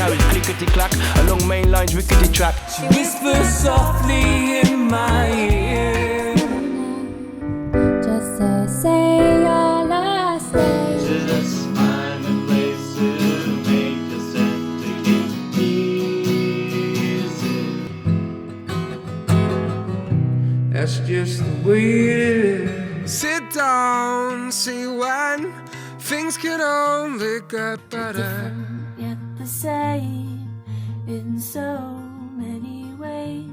garage, clickety clack, along main lines, rickety track. She whispers softly in my ear, just to say your last name. Just find a place to make yourself take it easy. that's just the way it is. Sit down, see when things can only get better. Yet the same in so many ways.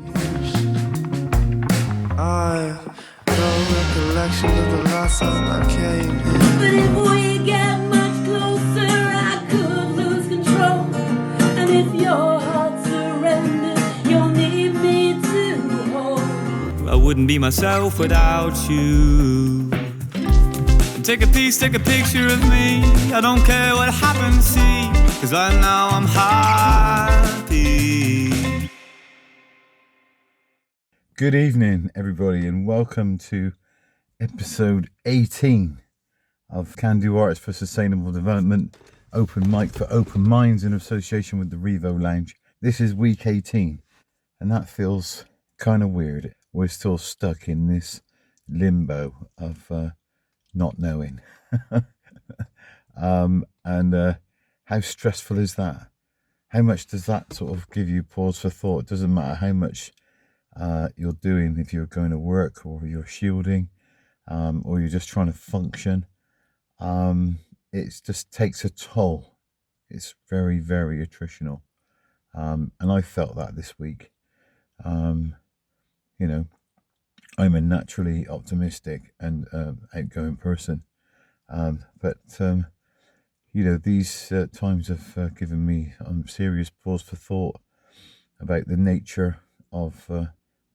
I no recollection of the last time I came in. But if we get much closer, I could lose control. And if your heart surrenders, you'll need me to hold. I wouldn't be myself without you. Take a piece, take a picture of me. I don't care what happens, see, 'cause I know I'm happy. Good evening, everybody, and welcome to episode 18 of Can Do Arts for Sustainable Development, open mic for open minds in association with the Rivo Lounge. This is week 18, and that feels kind of weird. We're still stuck in this limbo of not knowing. And how stressful is that? How much does that sort of give you pause for thought? It doesn't matter how much you're doing, if you're going to work or you're shielding or you're just trying to function. It just takes a toll. It's very, very attritional. And I felt that this week. You know, I'm a naturally optimistic and outgoing person. But you know, these times have given me serious pause for thought about the nature of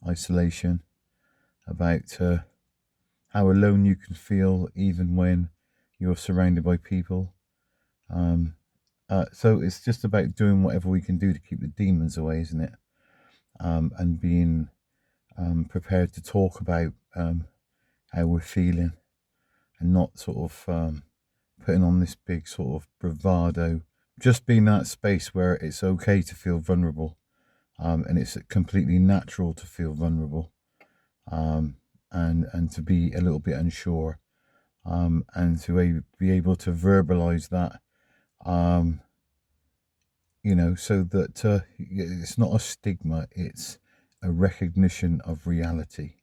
isolation, about how alone you can feel even when you're surrounded by people. So it's just about doing whatever we can do to keep the demons away, isn't it? And being prepared to talk about how we're feeling, and not sort of putting on this big sort of bravado. Just being that space where it's okay to feel vulnerable, and it's completely natural to feel vulnerable, and to be a little bit unsure, and to be able to verbalize that, you know, so that it's not a stigma, it's a recognition of reality.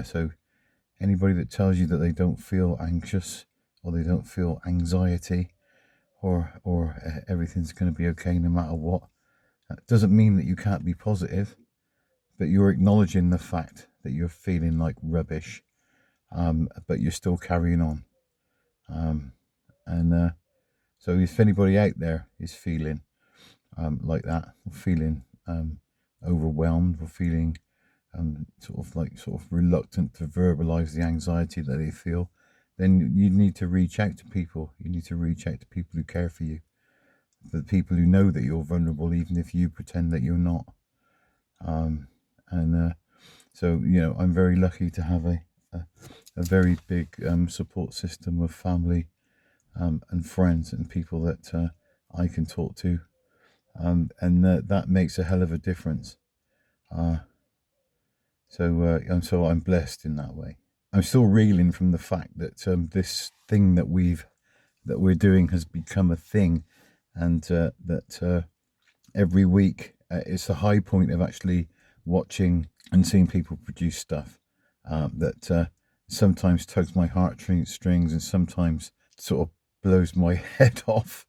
So anybody that tells you that they don't feel anxious, or they don't feel anxiety, or everything's going to be okay no matter what, that doesn't mean that you can't be positive, but you're acknowledging the fact that you're feeling like rubbish, but you're still carrying on. So if anybody out there is feeling like that, or feeling overwhelmed, or feeling sort of reluctant to verbalize the anxiety that they feel, then you need to reach out to people. You need to reach out to people who care for you, the people who know that you're vulnerable, even if you pretend that you're not. So, you know, I'm very lucky to have a very big support system of family and friends and people that I can talk to, and that makes a hell of a difference. So I'm blessed in that way. I'm still reeling from the fact that this thing that we're doing has become a thing, and that every week it's the high point of actually watching and seeing people produce stuff that sometimes tugs my heartstrings and sometimes sort of blows my head off.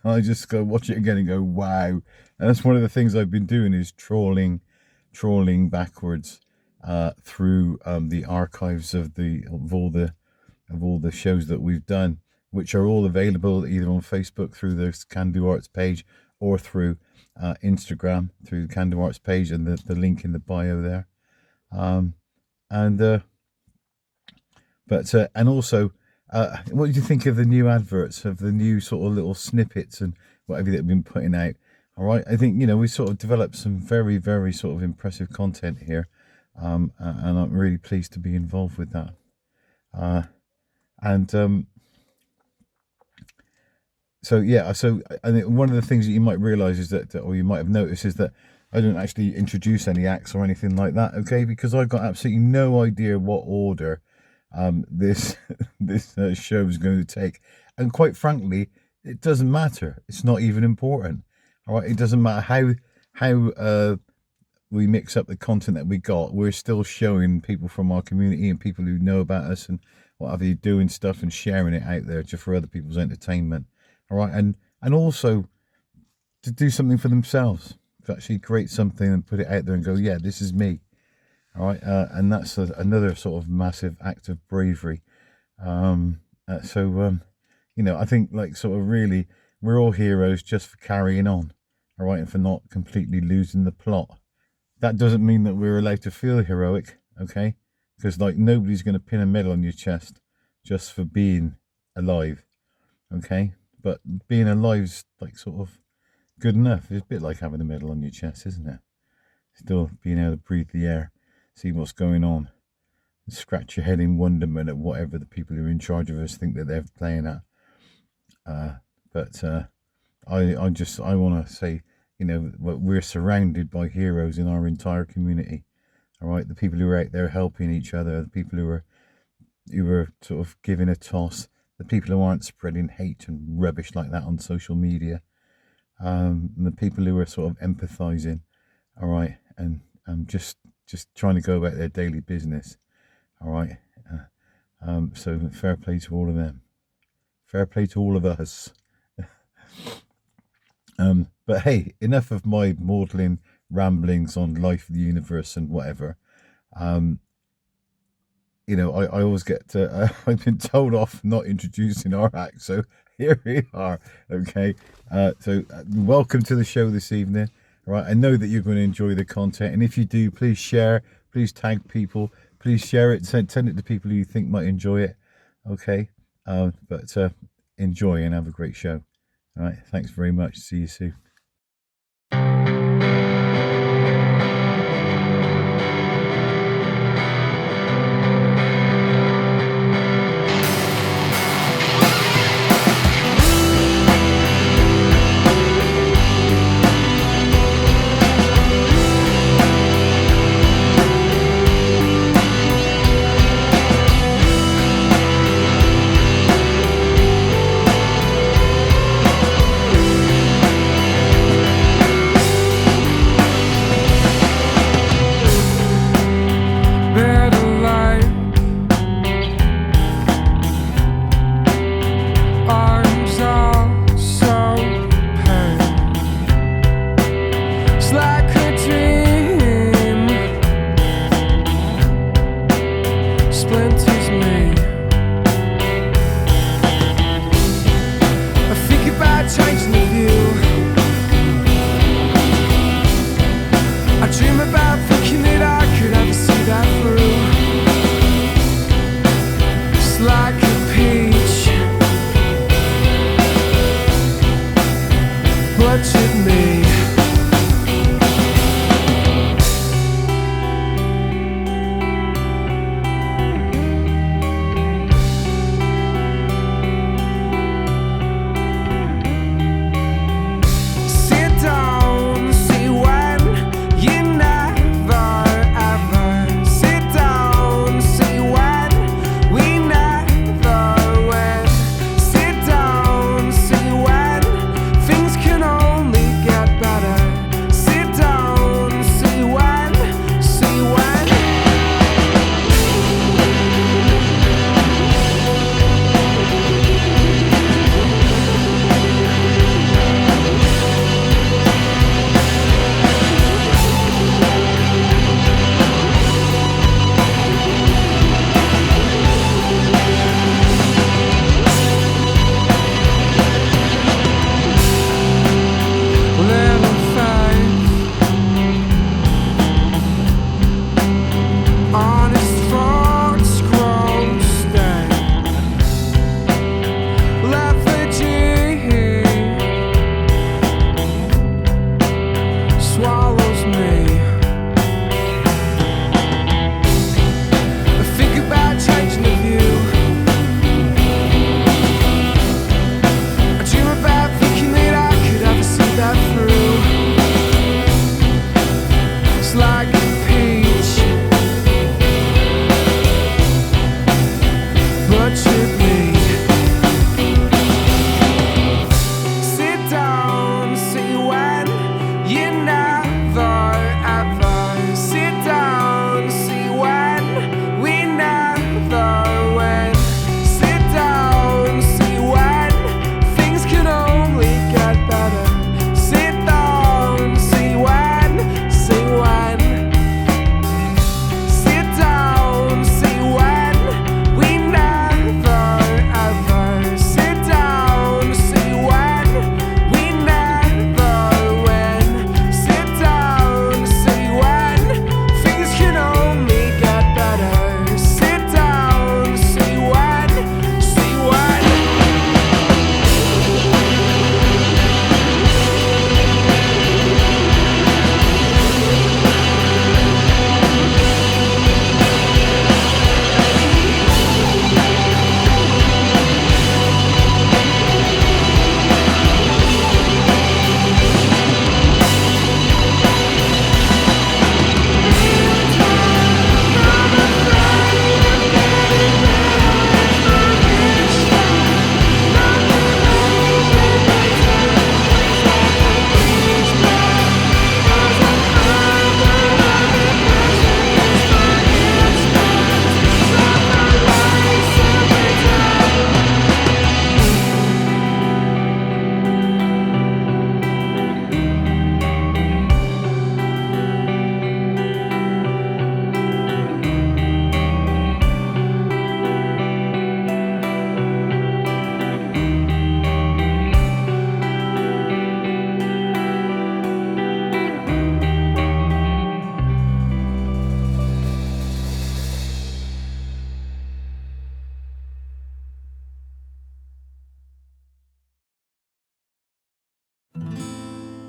I just go watch it again and go, wow. And that's one of the things I've been doing, is trawling backwards through the archives of all the shows that we've done, which are all available either on Facebook through the Can Do Arts page, or through Instagram through the Can Do Arts page and the link in the bio there. And also, what did you think of the new adverts, of the new sort of little snippets and whatever that have been putting out? All right, I think, you know, we sort of developed some very, very sort of impressive content here, and I'm really pleased to be involved with that. So yeah, so and one of the things that you might realise is that, or you might have noticed, is that I don't actually introduce any acts or anything like that, okay? Because I've got absolutely no idea what order this show is going to take, and quite frankly, it doesn't matter. It's not even important. All right, it doesn't matter how we mix up the content that we got. We're still showing people from our community and people who know about us and what have you, doing stuff and sharing it out there just for other people's entertainment. All right, and also to do something for themselves, to actually create something and put it out there and go, yeah, this is me. All right, and that's another sort of massive act of bravery. You know, I think like sort of really, we're all heroes just for carrying on, all right, and for not completely losing the plot. That doesn't mean that we're allowed to feel heroic, okay? Because like nobody's going to pin a medal on your chest just for being alive, okay? But being alive's like sort of good enough. It's a bit like having a medal on your chest, isn't it? Still being able to breathe the air, see what's going on, and scratch your head in wonderment at whatever the people who are in charge of us think that they're playing at. I want to say, you know, we're surrounded by heroes in our entire community. All right, the people who are out there helping each other, the people who are sort of giving a toss, the people who aren't spreading hate and rubbish like that on social media, and the people who are sort of empathizing. All right, and just trying to go about their daily business. All right, so fair play to all of them. Fair play to all of us. But hey, enough of my maudlin ramblings on life, the universe, and whatever. You know, I always get I've been told off not introducing our act, so here we are. Okay, so welcome to the show this evening. All right, I know that you're going to enjoy the content, and if you do, please share, please tag people, please share it, send it to people who you think might enjoy it. Okay, but enjoy and have a great show. All right, thanks very much. See you soon.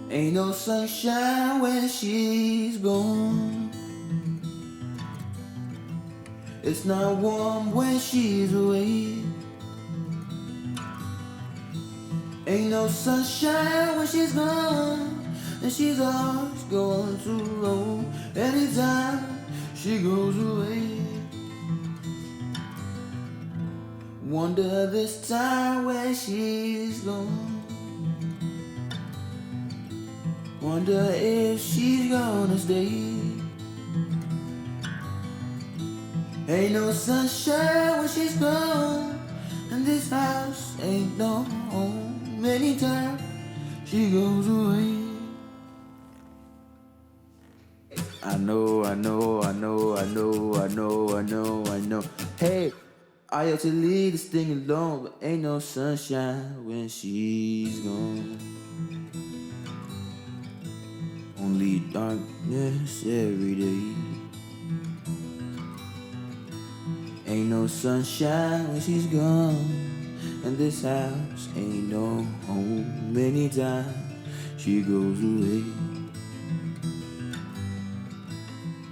Ain't no sunshine when she's gone. It's not warm when she's away. Ain't no sunshine when she's gone, and she's always going too long. Anytime she goes away. Wonder this time when she's gone. Wonder if she's gonna stay. Ain't no sunshine when she's gone, and this house ain't no home. Anytime she goes away. I know. Hey, I ought to leave this thing alone, but ain't no sunshine when she's gone. Only darkness every day. Ain't no sunshine when she's gone, and this house ain't no home. Anytime she goes away.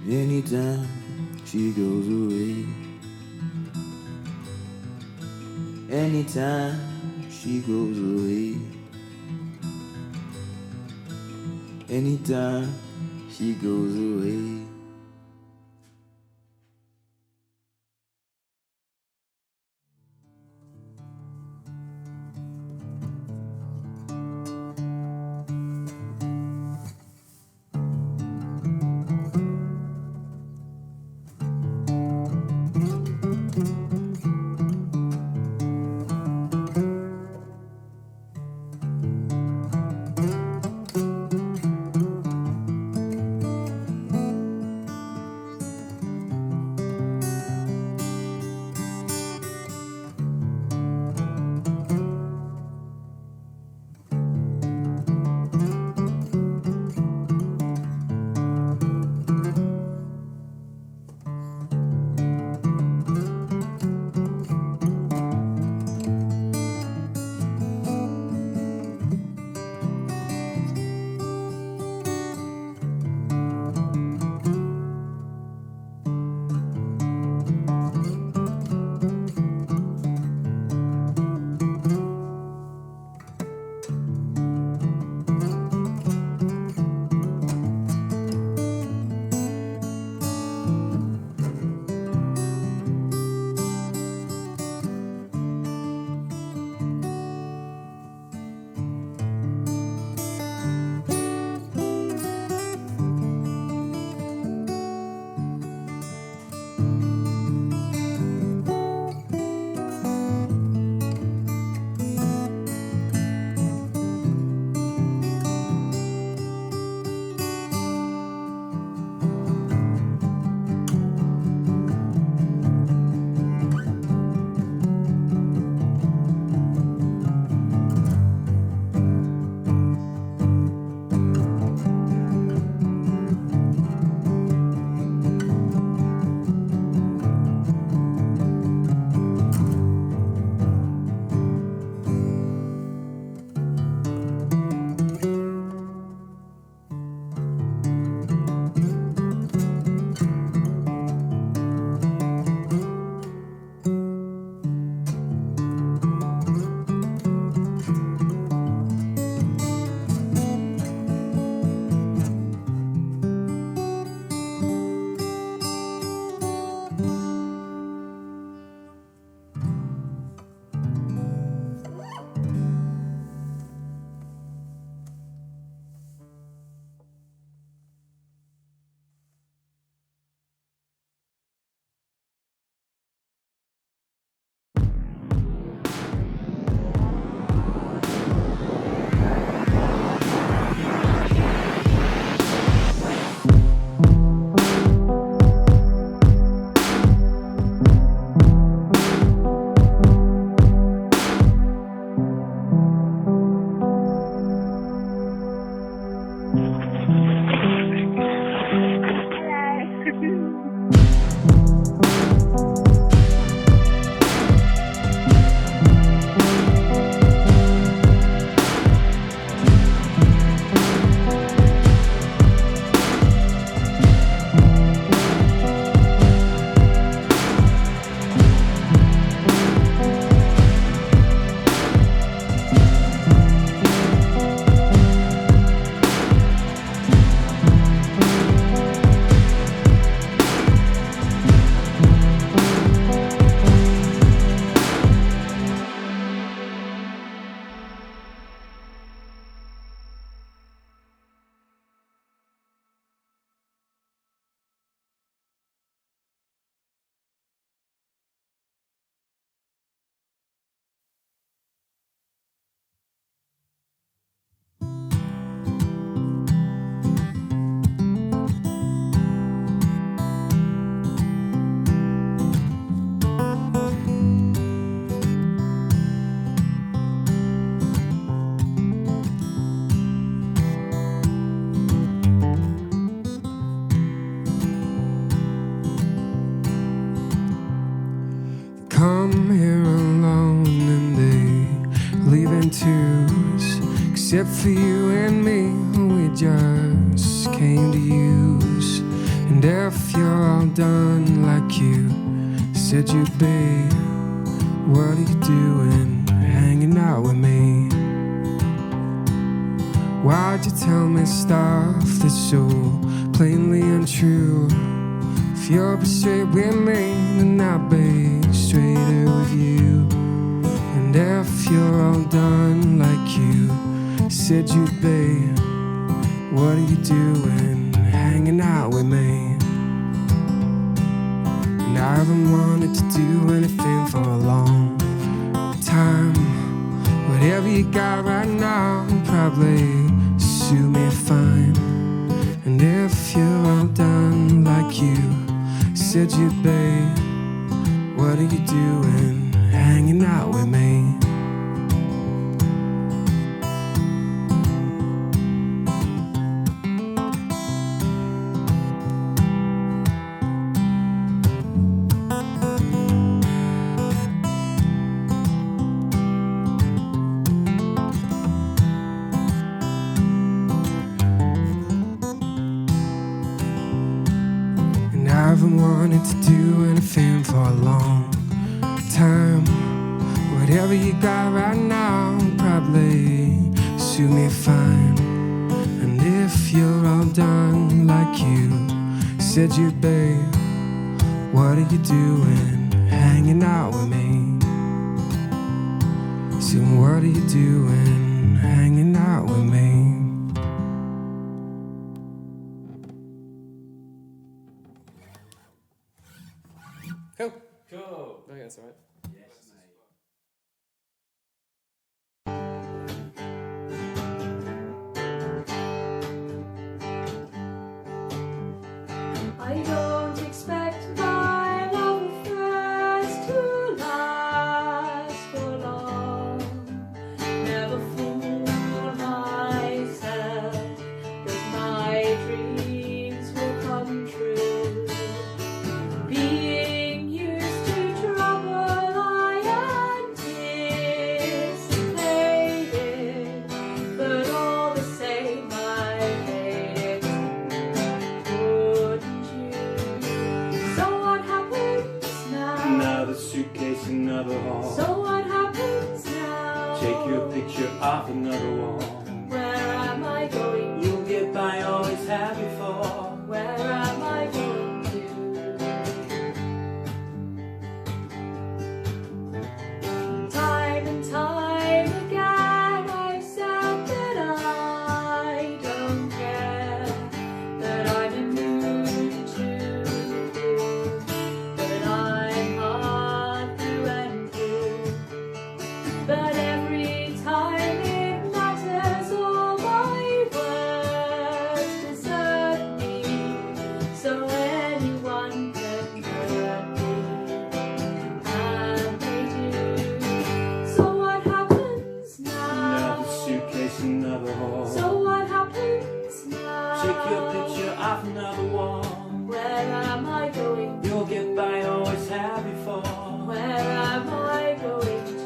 Anytime she goes away. Anytime she goes away. Anytime she goes away. for you and me, we just came to use. And if you're all done like you said you'd be, what are you doing hanging out with me? Why'd you tell me stuff that's so plainly untrue? If you'll be straight with me, then I'll be straighter with you. And if you're all done like you said you'd be, what are you doing hanging out with me? And I haven't wanted to do anything for a long time. Whatever you got right now will probably suit me fine. And if you're all done like you said you'd be, what are you doing hanging out with me? I haven't wanted to do anything for a long time. Whatever you got right now will probably suit me fine. And if you're all done like you said you'd be, what are you doing hanging out with me? So what are you doing hanging out with me? Cool. Cool. I think that's all right. I don't expect my love affairs to last for long. Never fool myself that my dreams will come true. Being used to trouble I anticipated, but all the same I made it. Wouldn't you? So what happens now? Another suitcase, another hall. So what happens now? Take your picture off another wall. Where am I going? You'll get by, always have before. Where am I going to? Time and time again I've said that I don't care, that I'm immune to fear, that I'm hard to undo. But every time it matters, all my words desert me, so anyone can hurt me, and they do. So what happens now? Another suitcase, another hall. So what happens now? Take your picture off another wall. Where am I going? You'll get by, always have before. Where am I going to?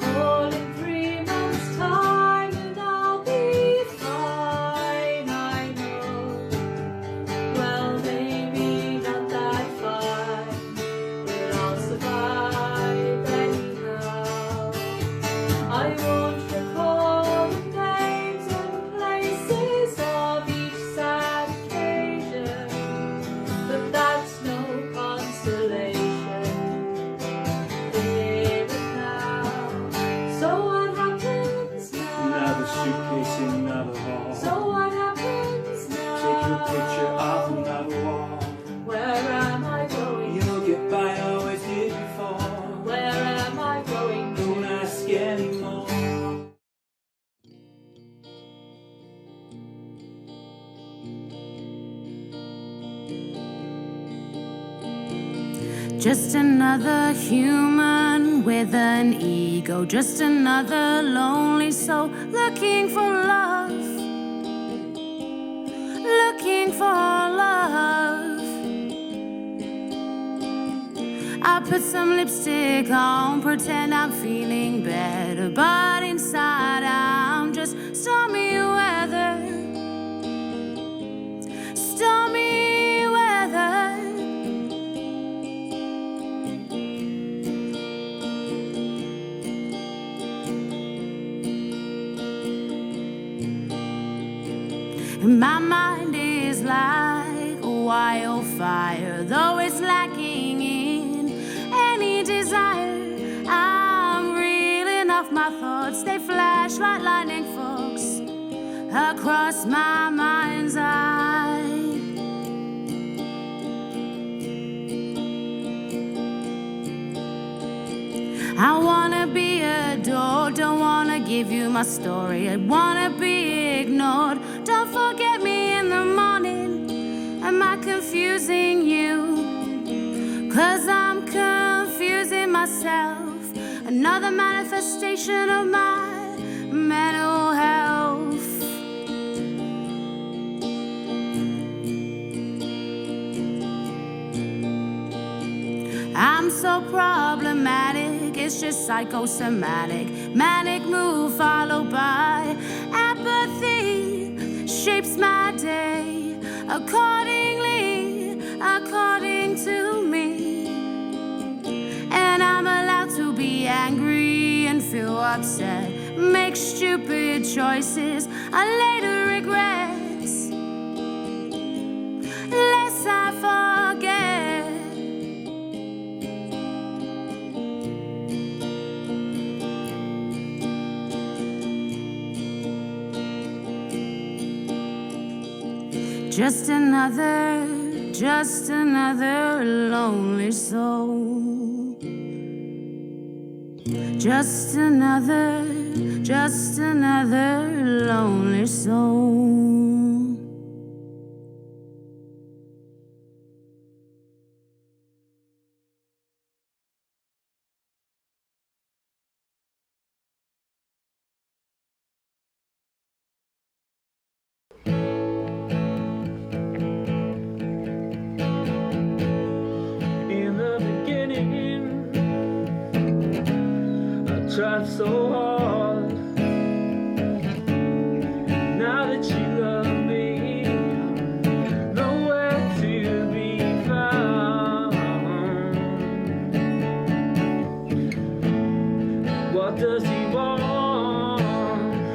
Call in 3 months' time and I'll be fine, I know. Well, maybe not that fine, but I'll survive anyhow. I won't recall the names and places of each sad occasion, but that's no consolation here and now. So what happens now? Another suitcase, another hall. So what happens now? Take your picture off another wall. Where am I going? You'll get by, always did before. Where am I going Don't to? ask anymore. Just another human with an ego, just another lonely soul looking for love, looking for love. I put some lipstick on, pretend I'm feeling better, but inside I'm just stormy weather. Stormy weather. My mind is like a wildfire, though it's lacking in any desire. I'm reeling off my thoughts, they flash like lightning forks across my mind's eye. I wanna be adored, don't wanna give you my story. I wanna be ignored, don't forget me in the morning. Am I confusing you? 'Cause I'm confusing myself. Another manifestation of my mental health. I'm so problematic, it's just psychosomatic. Manic mood followed by apathy shapes my day accordingly, according to me. And I'm allowed to be angry and feel upset, make stupid choices I later regret, lest I forget. Just another lonely soul. Just another lonely soul. Tried so hard. Now that you love me, nowhere to be found. What does he want?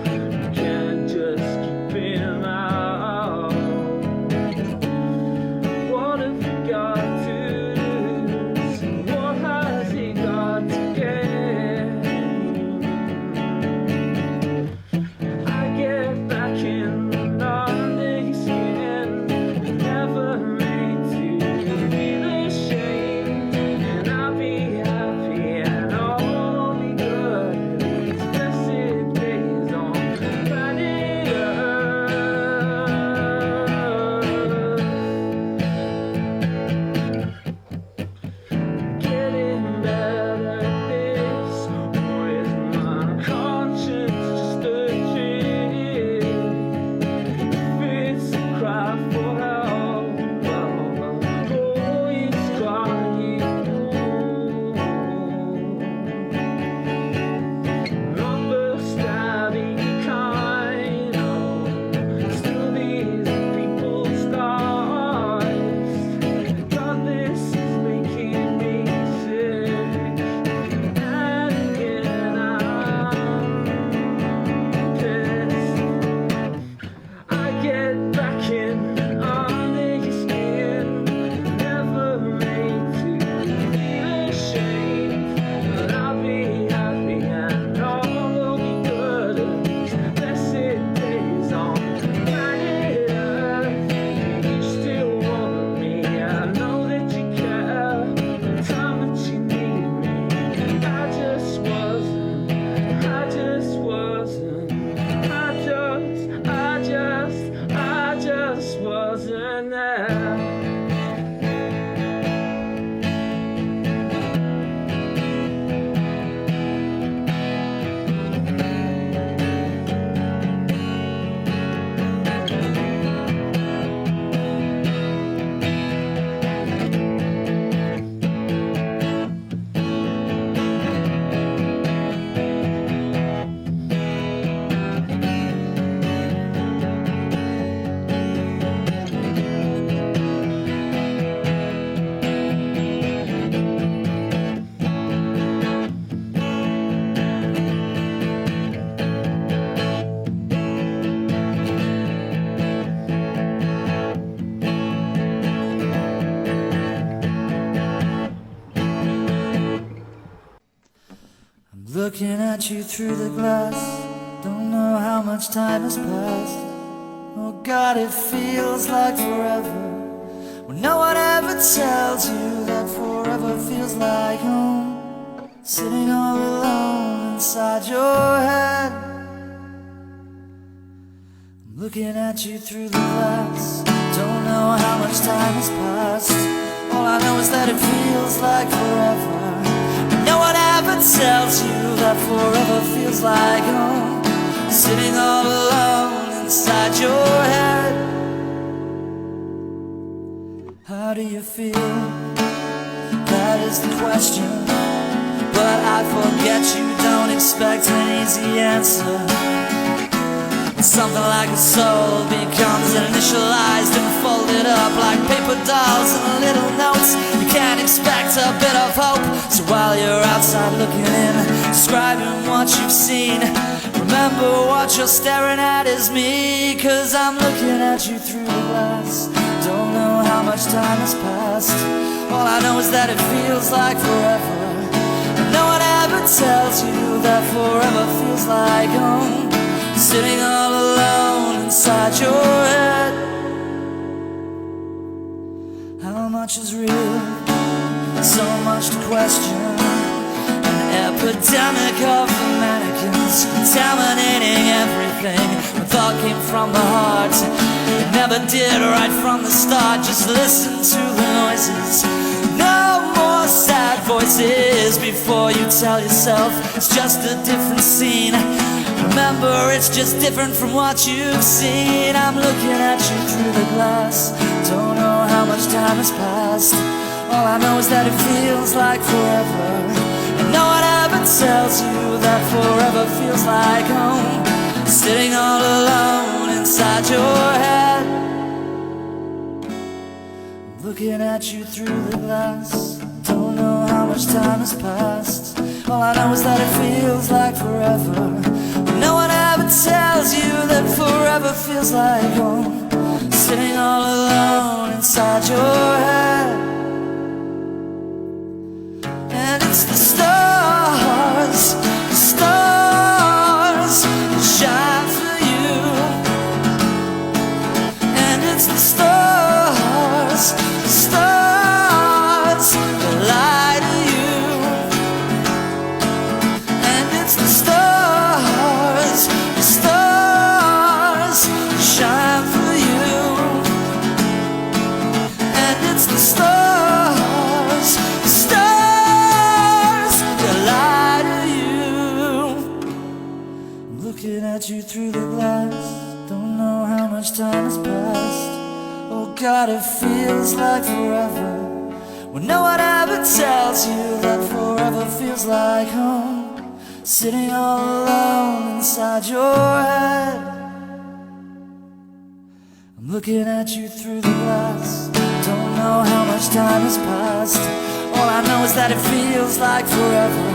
You can't just keep him out. What have you got to lose? What has he got to gain? Best Looking at you through the glass, don't know how much time has passed. Oh God, it feels like forever, when no one ever tells you that forever feels like home. Sitting all alone inside your head. I'm looking at you through the glass, don't know how much time has passed. All I know is that it feels like forever, no one ever tells you that forever feels like home. Sitting all alone inside your head. How do you feel? That is the question. But I forget you don't expect an easy answer. Something like a soul becomes initialized and folded up like paper dolls and little notes. You can't expect a bit of hope. So while you're outside looking in, describing what you've seen, remember what you're staring at is me. Cause I'm looking at you through the glass, don't know how much time has passed. All I know is that it feels like forever, and no one ever tells you that forever feels like home. Sitting all alone inside your head. How much is real? So much to question. An epidemic of the mannequins contaminating everything. When thought came from the heart, it never did right from the start. Just listen to the noises. No more sad voices before you tell yourself it's just a different scene. Remember, it's just different from what you've seen. I'm looking at you through the glass, don't know how much time has passed. All I know is that it feels like forever, and no one ever tells you that forever feels like home. Sitting all alone inside your head. I'm looking at you through the glass, don't know how much time has passed. All I know is that it feels like forever, no one ever tells you that forever feels like home. Sitting all alone inside your head. And it's the stars, the stars that shine for you. And it's the stars, the stars that lie to you. And it's the stars, the stars that shine for you. And it's the stars, the stars that lie to you. I'm looking at you through the glass, don't know how much time has passed. Oh God, it feels like forever, when no one ever tells you that forever feels like home. Sitting all alone inside your head. I'm looking at you through the glass, don't know how much time has passed. All I know is that it feels like forever,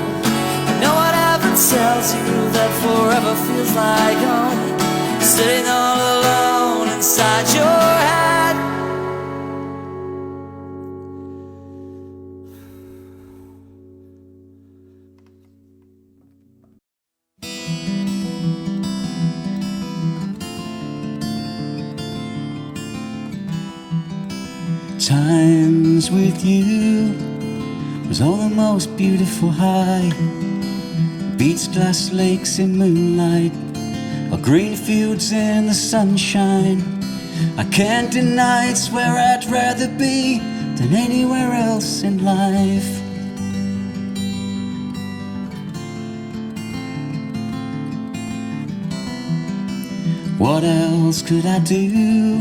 and no one ever tells you that forever feels like home. Sitting all alone inside your head. Times with you was all the most beautiful high. Beach glass lakes in moonlight, or green fields in the sunshine. I can't deny it's where I'd rather be than anywhere else in life. What else could I do?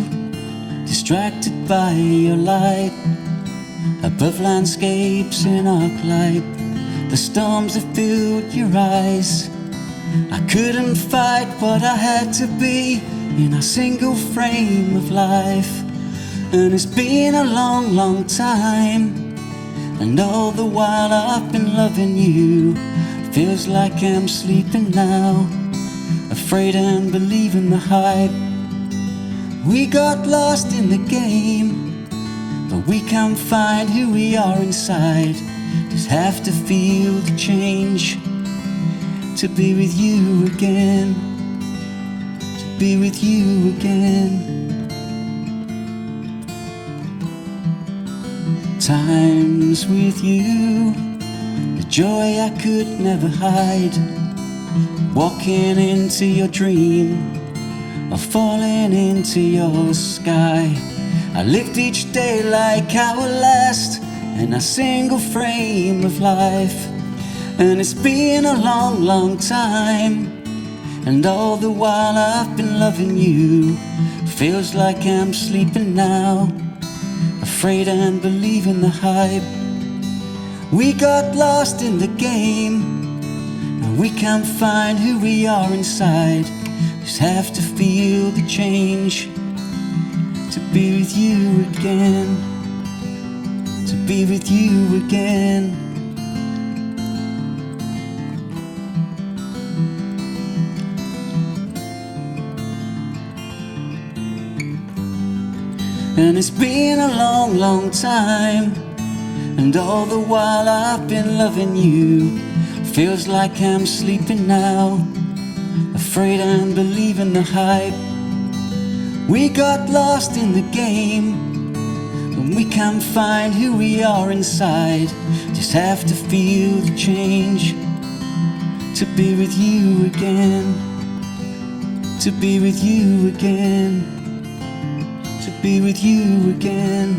Distracted by your light, above landscapes in arc light, the storms that filled your eyes. I couldn't fight what I had to be in a single frame of life. And it's been a long, long time, and all the while I've been loving you. Feels like I'm sleeping now, afraid and believing the hype. We got lost in the game, but we can't find who we are inside. Just have to feel the change. to be with you again, to be with you again. Times with you, the joy I could never hide, walking into your dream or falling into your sky. I lived each day like our last in a single frame of life. And it's been a long, long time, and all the while I've been loving you. Feels like I'm sleeping now, afraid and believing the hype. We got lost in the game, and we can't find who we are inside. Just have to feel the change, to be with you again, to be with you again. And it's been a long, long time, and all the while I've been loving you. Feels like I'm sleeping now, afraid and believing the hype. We got lost in the game, and we can't find who we are inside. Just have to feel the change, to be with you again, to be with you again, to be with you again,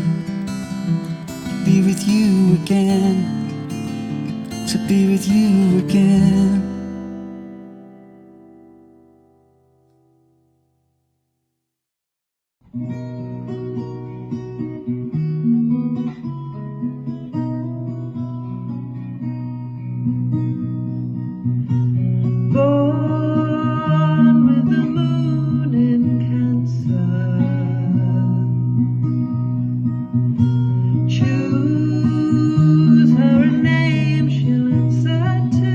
to be with you again, to be with you again. Born with the moon in Cancer, choose her a name she'll answer to.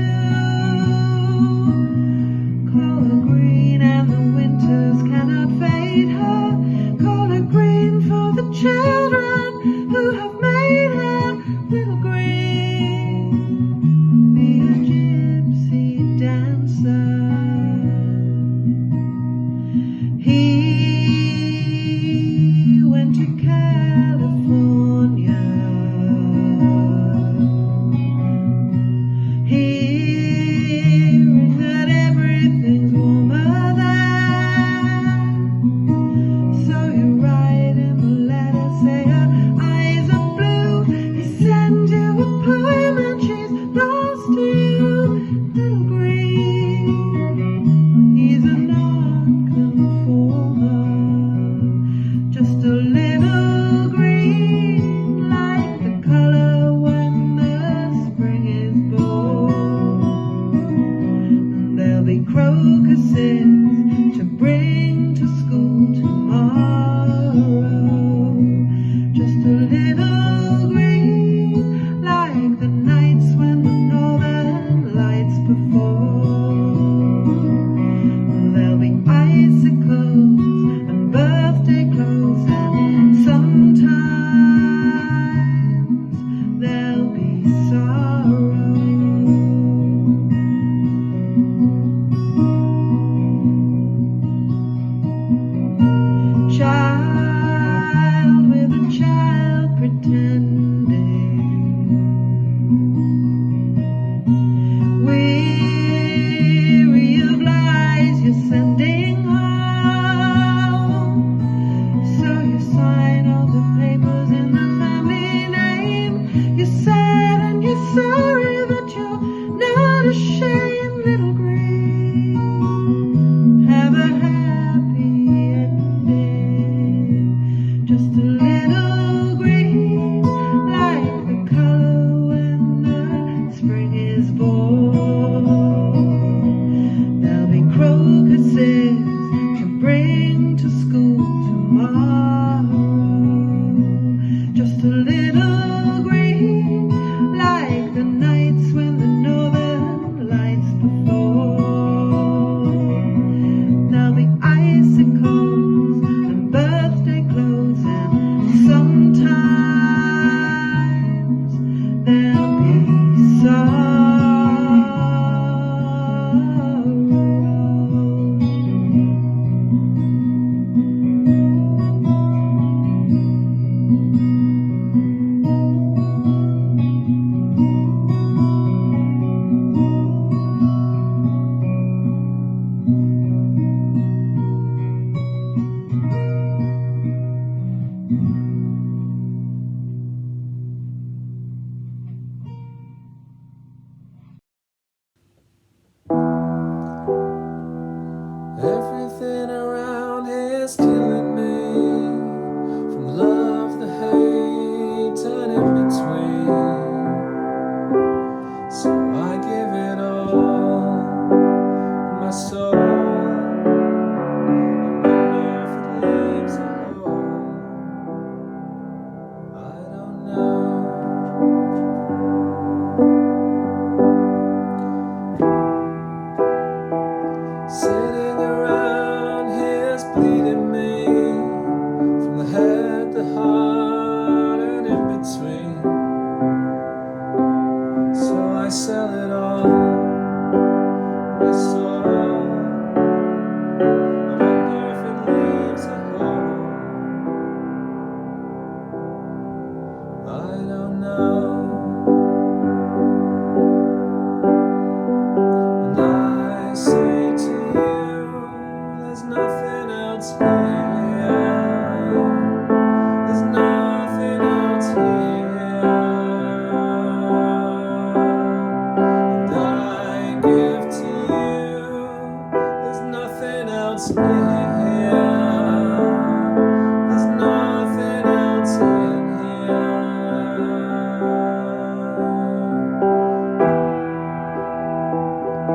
Call her green and the winters cannot fade her. Call her green for the children who have made her little green. Be a gypsy dancer. He went to California. Hearing that everything's warmer there. So you write him a letter, say her eyes are blue. He sends you a poem and she's lost to you, little green. He's a non-conformer, just a little green, like the color when the spring is born. And there'll be crocuses to bring to school tomorrow. Just a little green, like the nights when the northern lights perform. There'll be icicles and birthday clothes, and sometimes there'll be sorrow.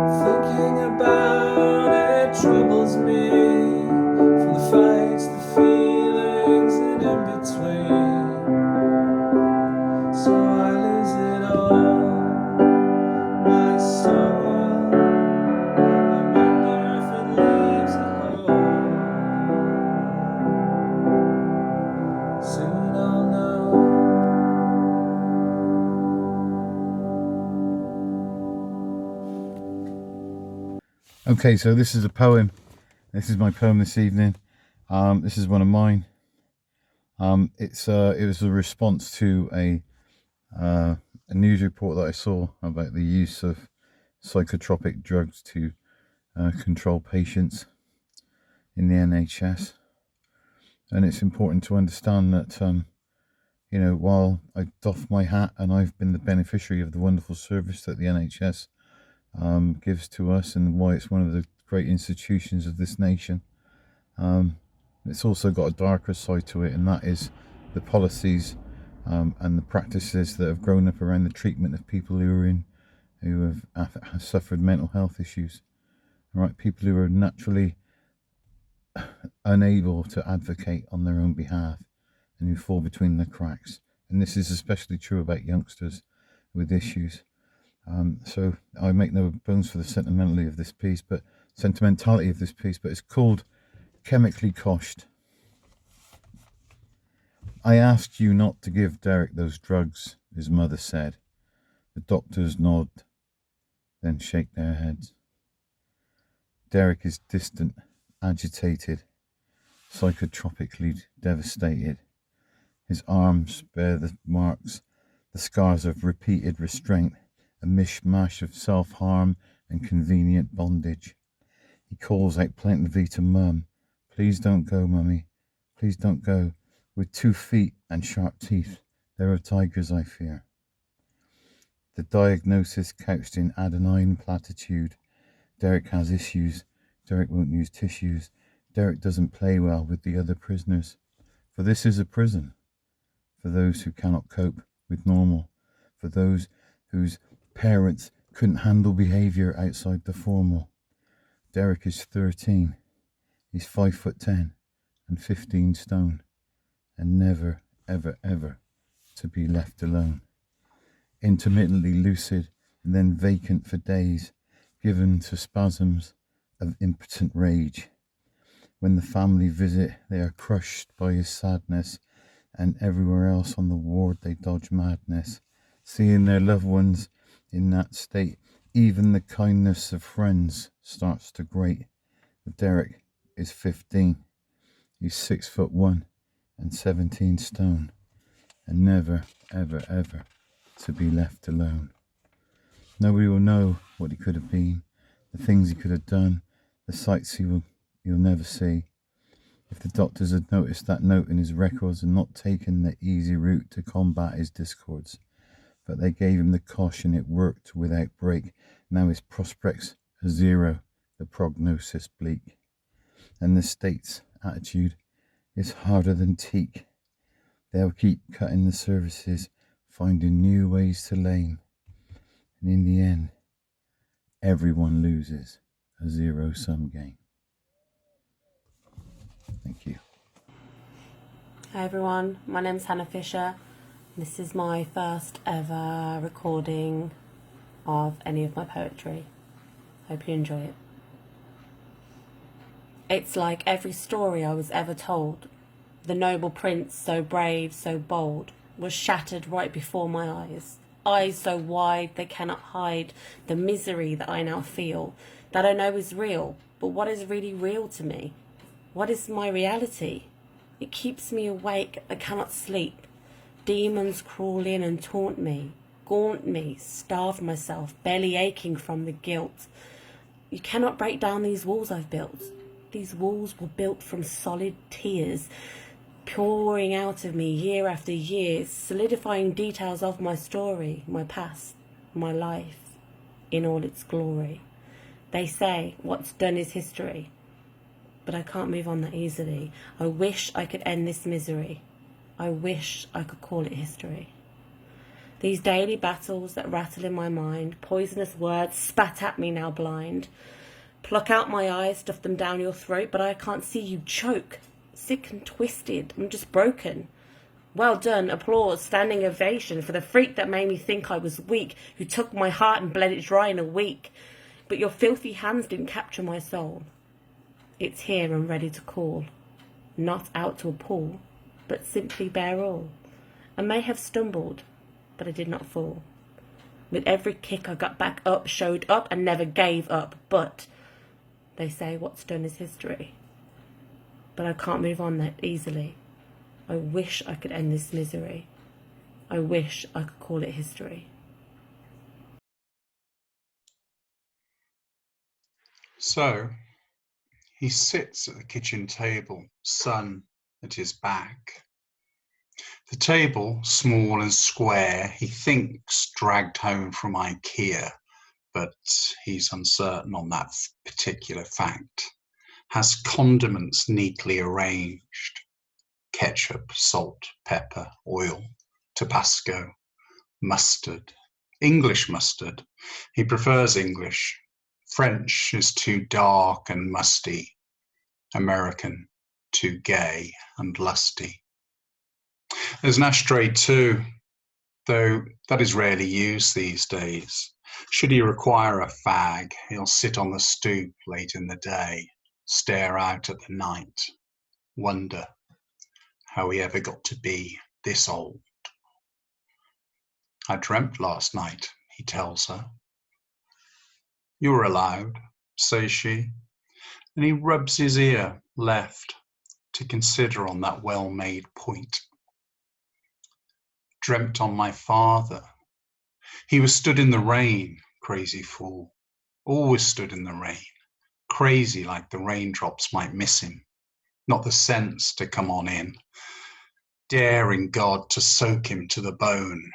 Thinking about it troubles me, from the fights, the feelings, and in between. So I lose it all, my soul. I wonder if it leaves a hole. Soon I'll know. Okay, so this is a poem. This is my poem this evening. This is one of mine. It was a response to a news report that I saw about the use of psychotropic drugs to control patients in the NHS. And it's important to understand that, you know, while I doff my hat and I've been the beneficiary of the wonderful service that the NHS gives to us, and why it's one of the great institutions of this nation, it's also got a darker side to it, and that is the policies and the practices that have grown up around the treatment of people who have suffered mental health issues. Right, people who are naturally unable to advocate on their own behalf and who fall between the cracks. And this is especially true about youngsters with issues. So I make no bones for the sentimentality of this piece, but it's called Chemically Koshed. I asked you not to give Derek those drugs, his mother said. The doctors nod, then shake their heads. Derek is distant, agitated, psychotropically devastated. His arms bear the marks, the scars of repeated restraint, a mishmash of self-harm and convenient bondage. He calls out plaintively to Mum, "Please don't go, Mummy. Please don't go." With 2 feet and sharp teeth, there are tigers, I fear. The diagnosis couched in adenine platitude. Derek has issues. Derek won't use tissues. Derek doesn't play well with the other prisoners. For this is a prison. For those who cannot cope with normal. For those whose parents couldn't handle behaviour outside the formal. Derek is 13. He's 5'10" and 15 stone. And never, ever, ever to be left alone. Intermittently lucid and then vacant for days, given to spasms of impotent rage. When the family visit, they are crushed by his sadness, and everywhere else on the ward they dodge madness. Seeing their loved ones in that state, even the kindness of friends starts to grate. Derek is 15. He's 6'1" and 17 stone, and never, ever, ever to be left alone. Nobody will know what he could have been, the things he could have done, the sights you'll never see. If the doctors had noticed that note in his records and not taken the easy route to combat his discords, but they gave him the caution, it worked without break. Now his prospects are 0, the prognosis bleak, and the state's attitude is harder than teak. They'll keep cutting the services, finding new ways to lame, and in the end, everyone loses, a zero-sum game. Thank you. Hi everyone, my name's Hannah Fisher. This is my first ever recording of any of my poetry. Hope you enjoy it. It's like every story I was ever told. The noble prince, so brave, so bold, was shattered right before my eyes. Eyes so wide they cannot hide the misery that I now feel, that I know is real. But what is really real to me? What is my reality? It keeps me awake, I cannot sleep. Demons crawl in and taunt me, gaunt me, starve myself, belly aching from the guilt. You cannot break down these walls I've built. These walls were built from solid tears, pouring out of me year after year, solidifying details of my story, my past, my life, in all its glory. They say what's done is history, but I can't move on that easily. I wish I could end this misery. I wish I could call it history. These daily battles that rattle in my mind, poisonous words spat at me now blind. Pluck out my eyes, stuff them down your throat, but I can't see you choke. Sick and twisted, I'm just broken. Well done, applause, standing ovation for the freak that made me think I was weak, who took my heart and bled it dry in a week. But your filthy hands didn't capture my soul. It's here and ready to call. Not out to appall, but simply bear all. I may have stumbled, but I did not fall. With every kick I got back up, showed up and never gave up. But they say what's done is history. But I can't move on that easily. I wish I could end this misery. I wish I could call it history. So he sits at the kitchen table, sun at his back. The table, small and square, he thinks dragged home from IKEA, but he's uncertain on that particular fact. Has condiments neatly arranged. Ketchup, salt, pepper, oil, Tabasco, mustard. English mustard. He prefers English. French is too dark and musty. American, too gay and lusty. There's an ashtray too, though that is rarely used these days. Should he require a fag, he'll sit on the stoop late in the day, stare out at the night, wonder how he ever got to be this old. I dreamt last night, he tells her. You're allowed, says she, and he rubs his ear left to consider on that well-made point. Dreamt on my father. He was stood in the rain, crazy fool, always stood in the rain, crazy like the raindrops might miss him, not the sense to come on in, daring God to soak him to the bone,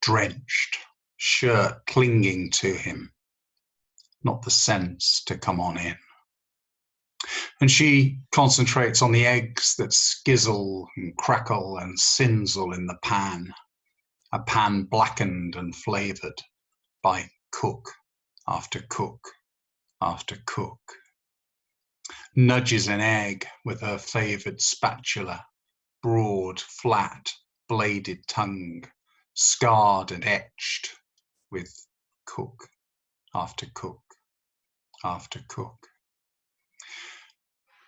drenched, shirt clinging to him, not the sense to come on in. And she concentrates on the eggs that skizzle and crackle and sizzle in the pan, a pan blackened and flavoured by cook after cook after cook. Nudges an egg with her favoured spatula, broad, flat, bladed tongue, scarred and etched with cook after cook after cook.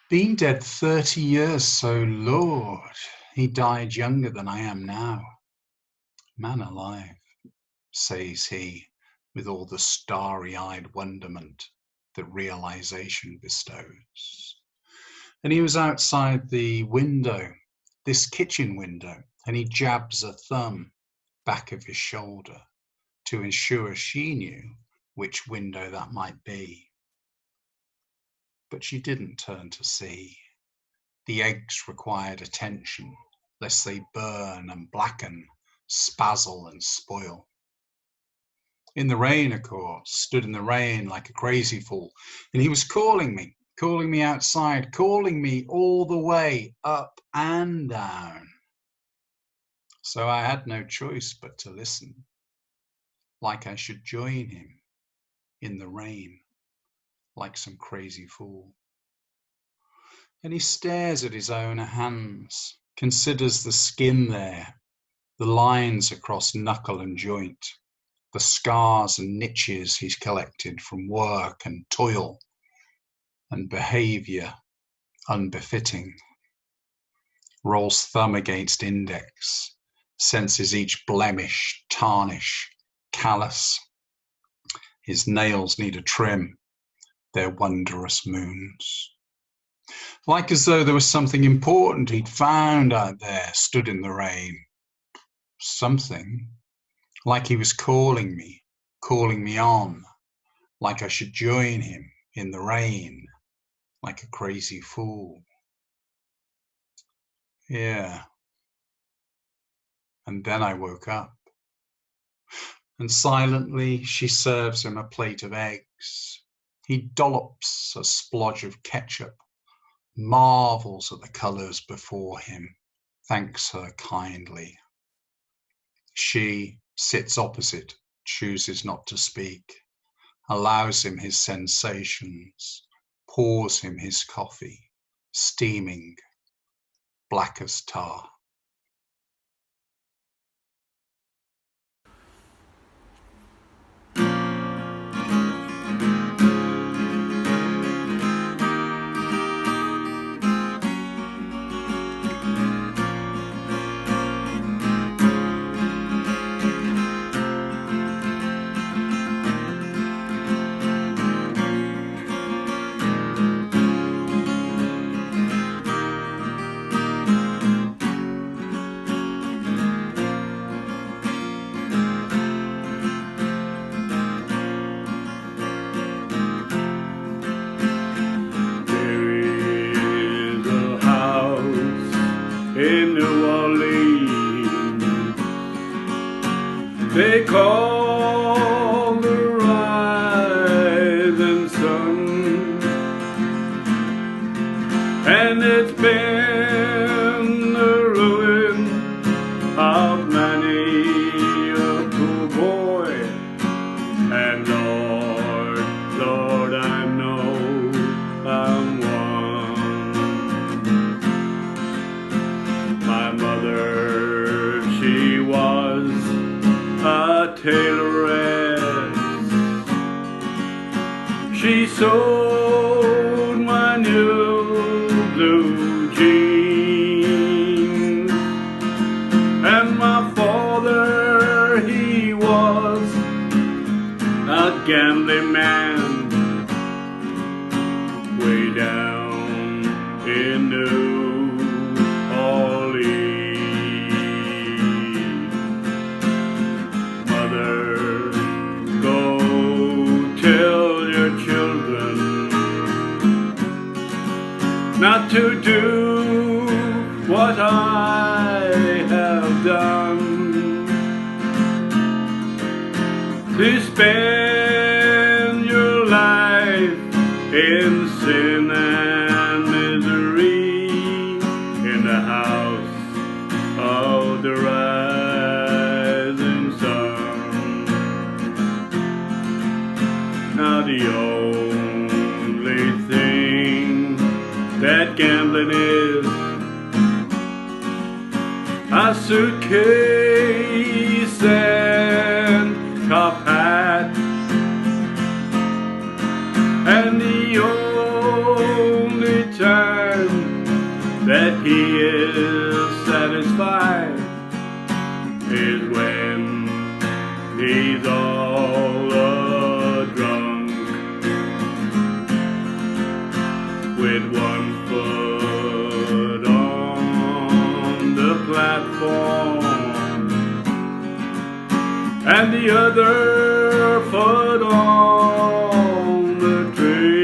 Been dead 30 years, so Lord, he died younger than I am now. Man alive, says he, with all the starry-eyed wonderment that realization bestows. And he was outside the window, this kitchen window, and he jabs a thumb back of his shoulder to ensure she knew which window that might be. But she didn't turn to see. The eggs required attention, lest they burn and blacken, spazzle and spoil. In the rain, of course, stood in the rain like a crazy fool, and he was calling me outside, calling me all the way up and down. So I had no choice but to listen, like I should join him in the rain, like some crazy fool. And he stares at his own hands, considers the skin there, the lines across knuckle and joint, the scars and niches he's collected from work and toil and behaviour unbefitting. Rolls thumb against index, senses each blemish, tarnish, callous. His nails need a trim, they're wondrous moons. Like as though there was something important he'd found out there, stood in the rain. Something, like he was calling me on, like I should join him in the rain, like a crazy fool. Yeah. And then I woke up. And silently she serves him a plate of eggs. He dollops a splodge of ketchup, marvels at the colours before him, thanks her kindly. She sits opposite, chooses not to speak, allows him his sensations, pours him his coffee, steaming, black as tar. They call the rising sun, and it's been the ruin of many a poor boy. And Lord, Lord, I know I'm one. My mother, she was a tailoress. She sewed my new blue jeans, and my father, he was a gambling man way down in New Orleans. Go tell your children not to do what I have done, to spend your life in sin and misery in the house of the rising sun. Now the only thing that gambling is, a suitcase and top hat, and the only time that he is satisfied is when he's all drunk, with one foot on the platform and the other foot on the train.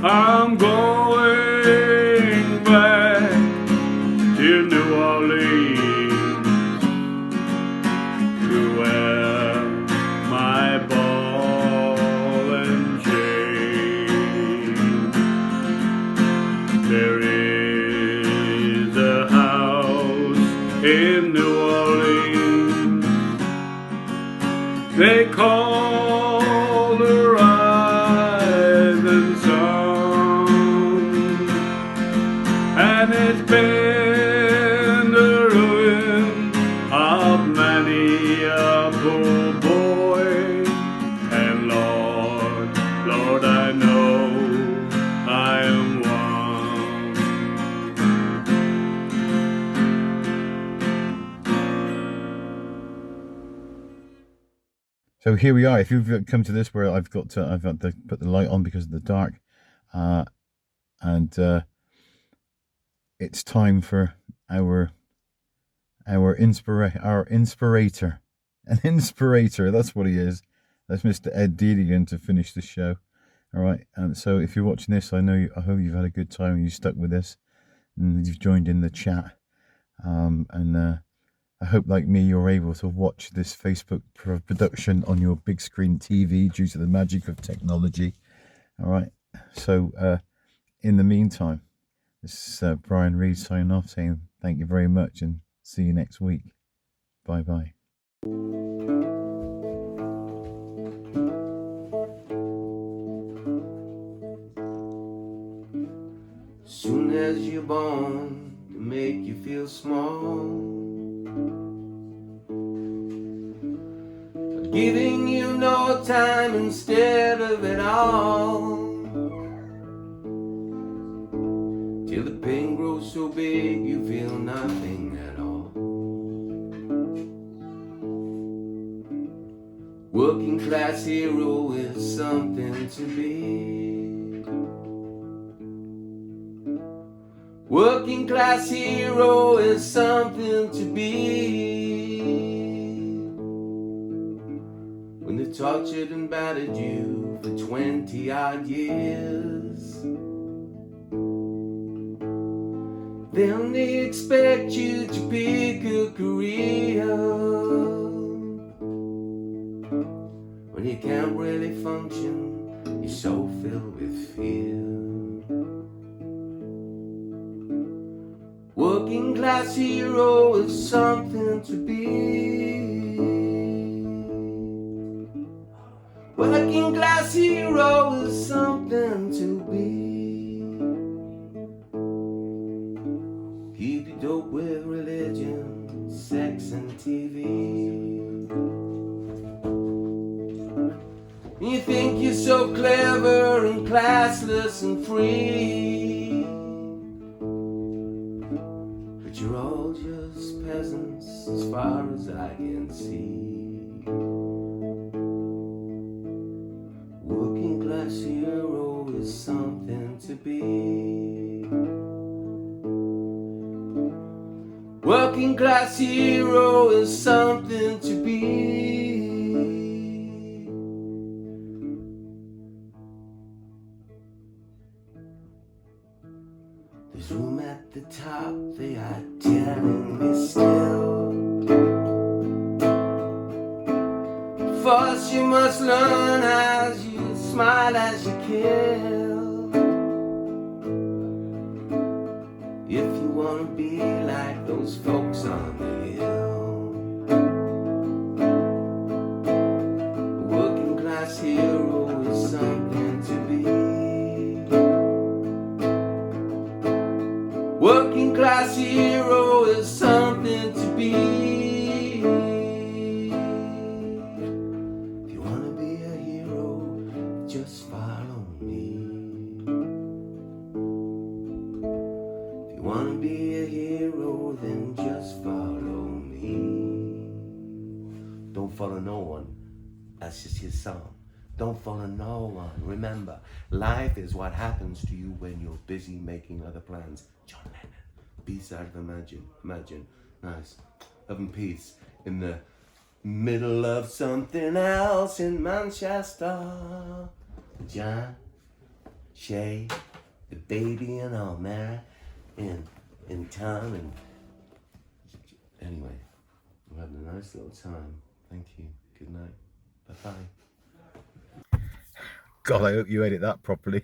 I'm going back to New Orleans to wear my ball and chain. There is a house in New Orleans they call the rising sun, and it's been the ruin of many a poor boy. And Lord, Lord, I know I am one. So here we are. If you've come to this where I've got to put the light on because of the dark, and it's time for our inspirator, an inspirator. That's what he is. That's Mr. Ed Deedigan to finish the show. All right. So if you're watching this, I hope you've had a good time and you stuck with us and you've joined in the chat. I hope, like me, you're able to watch this Facebook production on your big screen TV due to the magic of technology. All right. So in the meantime, this is Brian Reid signing off, saying thank you very much and see you next week. Bye-bye. Soon as you're born, to make you feel small, giving you no time instead of it all, till the pain grows so big you feel nothing at all. Working class hero is something to be. Working class hero is something to be. When they tortured and battered you for 20 odd years, then they expect you to pick a career. When you can't really function, you're so filled with fear. Working class hero is something to be. Working class hero is something to be. Keep the dope with religion, sex and TV. You think you're so clever and classless and free, but you're all just peasants as far as I can see. Working class hero is something to be. Working class hero is something to be. There's room at the top, they are telling me still. First you must learn as you smile as you kill. If you wanna be like those folks on the hill. A working class hero is something to be. Working class hero is something to be. If you wanna be a hero, just follow me. If you wanna be a hero, then just follow me. Don't follow no one, that's just his song. Don't follow no one. Remember, life is what happens to you when you're busy making other plans. John Lennon, B-side of Imagine. Imagine, nice. Love and peace in the middle of something else in Manchester. John, Shay, the baby and all, Mary, and Tom, and anyway, we're having a nice little time. Thank you. Good night. Bye-bye. God, I hope you edit that properly.